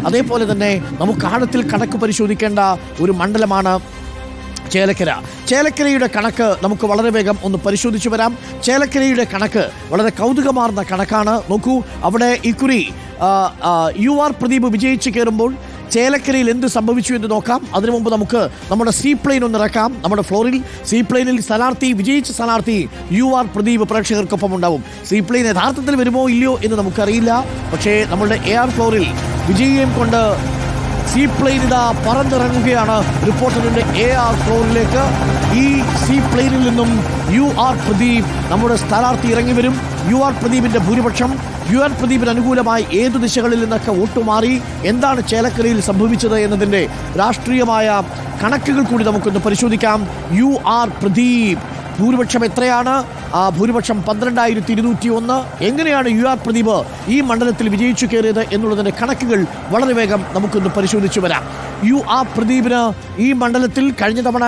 അതേപോലെ തന്നെ നമുക്ക് ആഴത്തിൽ കണക്ക് പരിശോധിക്കേണ്ട ഒരു മണ്ഡലമാണ് ചേലക്കരയുടെ കണക്ക് നമുക്ക് വളരെ വേഗം ഒന്ന് പരിശോധിച്ചു വരാം. ചേലക്കരയുടെ കണക്ക് വളരെ കൗതുകമാർന്ന കണക്കാണ്. നോക്കൂ, അവിടെ ഇക്കുറി UR പ്രദീപ് വിജയിച്ച് കയറുമ്പോൾ ചേലക്കരയിൽ എന്ത് സംഭവിച്ചു എന്ന് നോക്കാം. അതിനു മുമ്പ് നമുക്ക് നമ്മുടെ സീപ്ലെയിൻ ഒന്ന് ഇറക്കാം. നമ്മുടെ ഫ്ലോറിൽ സീപ്ലെയിനിൽ വിജയിച്ച സ്ഥാനാർത്ഥി UR പ്രദീപ് പ്രേക്ഷകർക്കൊപ്പം ഉണ്ടാവും. സീപ്ലെയിൻ യഥാർത്ഥത്തിൽ വരുമോ ഇല്ലയോ എന്ന് നമുക്കറിയില്ല. പക്ഷേ നമ്മളുടെ AR ഫ്ലോറിൽ വിജയിയെയും കൊണ്ട് സീപ്ലെയിൻ ഇതാ പറന്നിറങ്ങുകയാണ് റിപ്പോർട്ടറിന്റെ AR ഫ്ലോറിലേക്ക്. ഈ സീപ്ലെയിനിൽ നിന്നും UR പ്രദീപ് നമ്മുടെ സ്ഥാനാർത്ഥി ഇറങ്ങി വരും. UR പ്രദീപിന്റെ ഭൂരിപക്ഷം, UR പ്രദീപിന് അനുകൂലമായി ഏതു ദിശകളിൽ നിന്നൊക്കെ വോട്ടുമാറി, എന്താണ് ചേലക്കരയിൽ സംഭവിച്ചത് എന്നതിൻ്റെ രാഷ്ട്രീയമായ കണക്കുകൾ കൂടി നമുക്കൊന്ന് പരിശോധിക്കാം. UR പ്രദീപ് ഭൂരിപക്ഷം എത്രയാണ്? ഭൂരിപക്ഷം 12,201. എങ്ങനെയാണ് UR പ്രദീപ് ഈ മണ്ഡലത്തിൽ വിജയിച്ചു കയറിയത് എന്നുള്ളതിൻ്റെ കണക്കുകൾ വളരെ വേഗം നമുക്കൊന്ന് പരിശോധിച്ചു വരാം. UR പ്രദീപിന് ഈ മണ്ഡലത്തിൽ കഴിഞ്ഞ തവണ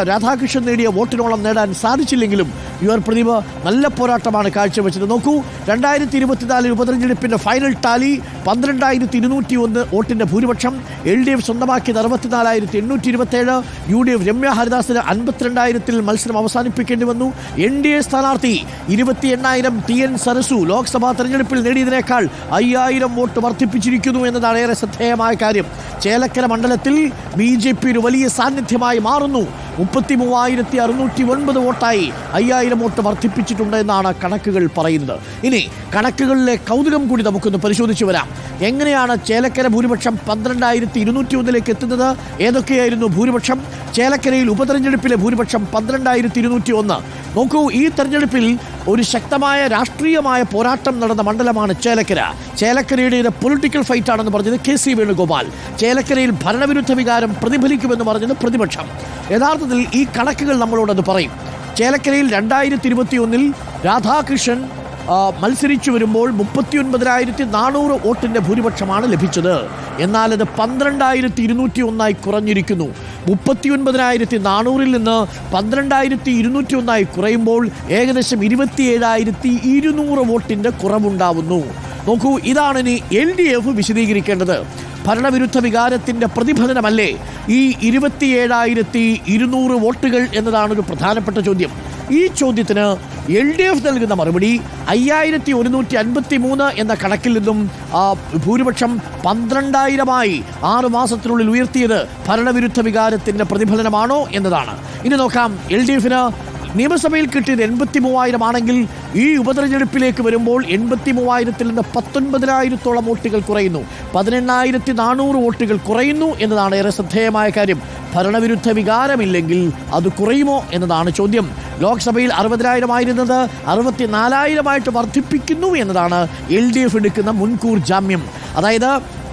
രാധാകൃഷ്ണൻ നേടിയ വോട്ടിനോളം നേടാൻ സാധിച്ചില്ലെങ്കിലും UR പ്രദീപ് നല്ല പോരാട്ടമാണ് കാഴ്ചവെച്ചത്. നോക്കൂ, 2024 ഉപതെരഞ്ഞെടുപ്പിൻ്റെ ഫൈനൽ ടാലി 12,201 വോട്ടിൻ്റെ ഭൂരിപക്ഷം. LDF സ്വന്തമാക്കിയത് 64,827. UDF രമ്യ ഹരിദാസിന് 52,000 മത്സരം അവസാനിപ്പിക്കേണ്ടി വന്നു. NDA സ്ഥാനാർത്ഥി 28,000 TN സരസു ലോക്സഭാ തെരഞ്ഞെടുപ്പിൽ നേടിയതിനേക്കാൾ 5,000 വോട്ട് വർദ്ധിപ്പിച്ചിരിക്കുന്നു എന്നതാണ് ഏറെ ശ്രദ്ധേയമായ കാര്യം. ചേലക്കര മണ്ഡലത്തിൽ BJP ഒരു വലിയ സാന്നിധ്യമായി മാറുന്നു. 33,609 വോട്ടായി 5,000 വോട്ട് വർദ്ധിപ്പിച്ചിട്ടുണ്ട് എന്നാണ് കണക്കുകൾ പറയുന്നത്. ഇനി കണക്കുകളിലെ കൗതുകം കൂടി നമുക്കൊന്ന് പരിശോധിച്ചു വരാം. എങ്ങനെയാണ് ചേലക്കര ഭൂരിപക്ഷം 12,201 എത്തുന്നത്? ഏതൊക്കെയായിരുന്നു ഭൂരിപക്ഷം? ചേലക്കരയിൽ ഉപതെരഞ്ഞെടുപ്പിലെ ഭൂരിപക്ഷം 12,201. നോക്കൂ, ഈ തെരഞ്ഞെടുപ്പിൽ ഒരു ശക്തമായ രാഷ്ട്രീയമായ പോരാട്ടം നടന്ന മണ്ഡലമാണ് ചേലക്കര. ചേലക്കരയുടെ പൊളിറ്റിക്കൽ ഫൈറ്റ് ആണെന്ന് പറഞ്ഞത് KC വേണുഗോപാൽ. ചേലക്കരയിൽ ഭരണവിരുദ്ധ വികാരം പ്രതിഫലിക്കുമെന്ന് പറഞ്ഞത് പ്രതിപക്ഷം. യഥാർത്ഥത്തിൽ ഈ കണക്കുകൾ നമ്മളോടത് പറയും. ചേലക്കരയിൽ 2021 രാധാകൃഷ്ണൻ മത്സരിച്ചു വരുമ്പോൾ 39,400 വോട്ടിൻ്റെ ഭൂരിപക്ഷമാണ് ലഭിച്ചത്. എന്നാൽ അത് 12,201 കുറഞ്ഞിരിക്കുന്നു. 39,400 നിന്ന് 12,201 കുറയുമ്പോൾ ഏകദേശം 27,200 വോട്ടിൻ്റെ കുറവുണ്ടാവുന്നു. നോക്കൂ, ഇതാണ് ഇനി LDF വിശദീകരിക്കേണ്ടത്. ഭരണവിരുദ്ധ വികാരത്തിൻ്റെ പ്രതിഫലനമല്ലേ ഈ 27,200 വോട്ടുകൾ എന്നതാണ് ഒരു പ്രധാനപ്പെട്ട ചോദ്യം. ഈ ചോദ്യത്തിന് LDF നൽകുന്ന മറുപടി 5,153 എന്ന കണക്കിൽ നിന്നും ഭൂരിപക്ഷം 12,000 6 മാസത്തിനുള്ളിൽ ഉയർത്തിയത് ഭരണവിരുദ്ധ വികാരത്തിൻ്റെ പ്രതിഫലനമാണോ എന്നതാണ്. ഇനി നോക്കാം, LDFന് നിയമസഭയിൽ കിട്ടിയത് 83,000 ആണെങ്കിൽ ഈ ഉപതെരഞ്ഞെടുപ്പിലേക്ക് വരുമ്പോൾ 83,000 നിന്ന് 19,000 വോട്ടുകൾ കുറയുന്നു. 18,400 വോട്ടുകൾ കുറയുന്നു എന്നതാണ് ഏറെ ശ്രദ്ധേയമായ കാര്യം. ഭരണവിരുദ്ധ വികാരമില്ലെങ്കിൽ അത് കുറയുമോ എന്നതാണ് ചോദ്യം. ലോക്സഭയിൽ 60,000 ആയിരുന്നത് 64,000 വർദ്ധിപ്പിക്കുന്നു എന്നതാണ് LDF എടുക്കുന്ന മുൻകൂർ ജാമ്യം. അതായത്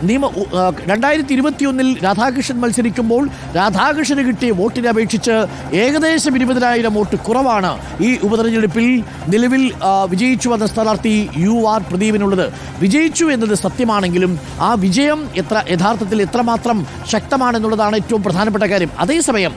2021 രാധാകൃഷ്ണൻ മത്സരിക്കുമ്പോൾ രാധാകൃഷ്ണന് കിട്ടിയ വോട്ടിനെ അപേക്ഷിച്ച് ഏകദേശം 20,000 വോട്ട് കുറവാണ് ഈ ഉപതെരഞ്ഞെടുപ്പിൽ നിലവിൽ വിജയിച്ചു വന്ന സ്ഥാനാർത്ഥി UR പ്രദീപിനുള്ളത്. വിജയിച്ചു എന്നത് സത്യമാണെങ്കിലും ആ വിജയം യഥാർത്ഥത്തിൽ എത്രമാത്രം ശക്തമാണെന്നുള്ളതാണ് ഏറ്റവും പ്രധാനപ്പെട്ട കാര്യം. അതേസമയം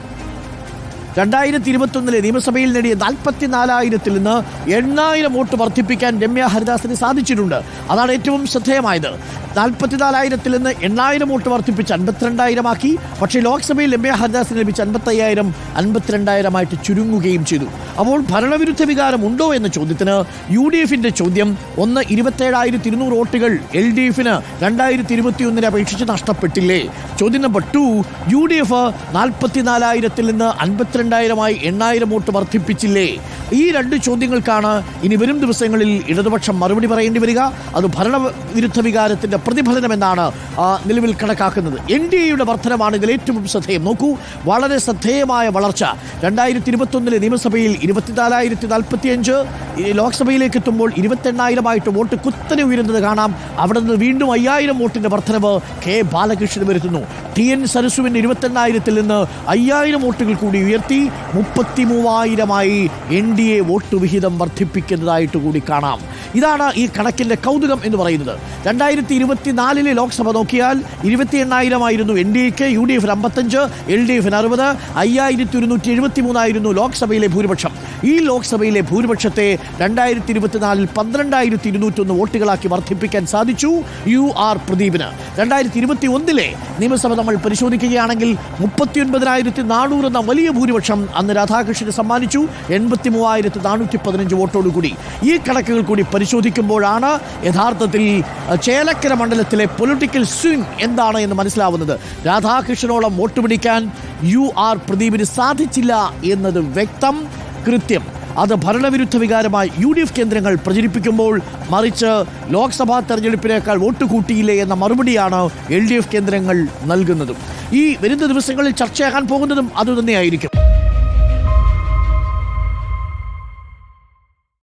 2021 നിയമസഭയിൽ നേടിയ 44,000 നിന്ന് 8,000 വോട്ട് വർദ്ധിപ്പിക്കാൻ രമ്യ ഹരിദാസിന് സാധിച്ചിട്ടുണ്ട്. അതാണ് ഏറ്റവും ശ്രദ്ധേയമായത്. 44,000 നിന്ന് 8,000 വോട്ട് വർദ്ധിപ്പിച്ച് 52,000 പക്ഷേ ലോക്സഭയിൽ രമ്യ ഹരിദാസിന് ലഭിച്ച 55,000 52,000 ചുരുങ്ങുകയും ചെയ്തു. അപ്പോൾ ഭരണവിരുദ്ധ വികാരം ഉണ്ടോ എന്ന ചോദ്യത്തിന് UDFിൻ്റെ ചോദ്യം 27,200 വോട്ടുകൾ LDFന് 2021 അപേക്ഷിച്ച് നഷ്ടപ്പെട്ടില്ലേ? ചോദ്യം നമ്പർ 2, UDF 44,000 നിന്ന് 52,000 8,000 വോട്ട് വർദ്ധിപ്പിച്ചില്ലേ? ഈ രണ്ട് ചോദ്യങ്ങൾക്കാണ് ഇനി വരും ദിവസങ്ങളിൽ ഇടതുപക്ഷം മറുപടി പറയേണ്ടി വരിക. അത് ഭരണവിരുദ്ധ വികാരത്തിൻ്റെ പ്രതിഫലനമെന്നാണ് നിലവിൽ കണക്കാക്കുന്നത്. NDAയുടെ വർധനമാണ് ഇതിൽ ഏറ്റവും ശ്രദ്ധേയം. നോക്കൂ, വളരെ ശ്രദ്ധേയമായ വളർച്ച. 2021 നിയമസഭയിൽ 24,045, ലോക്സഭയിലേക്ക് എത്തുമ്പോൾ 28,000 വോട്ട് കുത്തനെ ഉയരുന്നത് കാണാം. അവിടെ നിന്ന് വീണ്ടും 5,000 വോട്ടിൻ്റെ വർധനവ് K ബാലകൃഷ്ണൻ വരുത്തുന്നു. TN സരസുവിന് 28,000 നിന്ന് 5,000 വോട്ടുകൾ കൂടി ഉയർത്തി 33,000-ആയി NDA വോട്ട് വിഹിതം വർദ്ധിപ്പിക്കുന്നതായിട്ട് കൂടി കാണാം. ഇതാണ് ഈ കണക്കിൻ്റെ കൗതുകം എന്ന് പറയുന്നത്. 2024 ലോക്സഭ നോക്കിയാൽ 28,000 ആയിരുന്നു NDAക്ക്, UDF 55, LDF 60, 5,173 ലോക്സഭയിലെ ഭൂരിപക്ഷം. ഈ ലോക്സഭയിലെ ഭൂരിപക്ഷത്തെ 2024 12,201 വോട്ടുകളാക്കി വർദ്ധിപ്പിക്കാൻ സാധിച്ചു UR പ്രദീപിന്. 2021 നിയമസഭ നമ്മൾ പരിശോധിക്കുകയാണെങ്കിൽ 39,400 എന്ന വലിയ ഭൂരിപക്ഷം അന്ന് രാധാകൃഷ്ണന് സമ്മാനിച്ചു, 83,415 വോട്ടോടുകൂടി. ഈ കണക്കുകൾ കൂടി പരിശോധിക്കുമ്പോഴാണ് യഥാർത്ഥത്തിൽ ചേലക്കര മണ്ഡലത്തിലെ പൊളിറ്റിക്കൽ സ്വിംഗ് എന്താണ് എന്ന് മനസ്സിലാവുന്നത്. രാധാകൃഷ്ണനോളം വോട്ട് പിടിക്കാൻ UR പ്രദീപിന് സാധിച്ചില്ല എന്നത് വ്യക്തം, കൃത്യം. അത് ഭരണവിരുദ്ധ വികാരമായി UDF കേന്ദ്രങ്ങൾ പ്രചരിപ്പിക്കുമ്പോൾ, മറിച്ച് ലോക്സഭാ തെരഞ്ഞെടുപ്പിനേക്കാൾ വോട്ട് കൂട്ടിയില്ലേ എന്ന മറുപടിയാണ് LDF കേന്ദ്രങ്ങൾ നൽകുന്നതും. ഈ വരുന്ന ദിവസങ്ങളിൽ ചർച്ചയാകാൻ പോകുന്നതും അതുതന്നെയായിരിക്കും.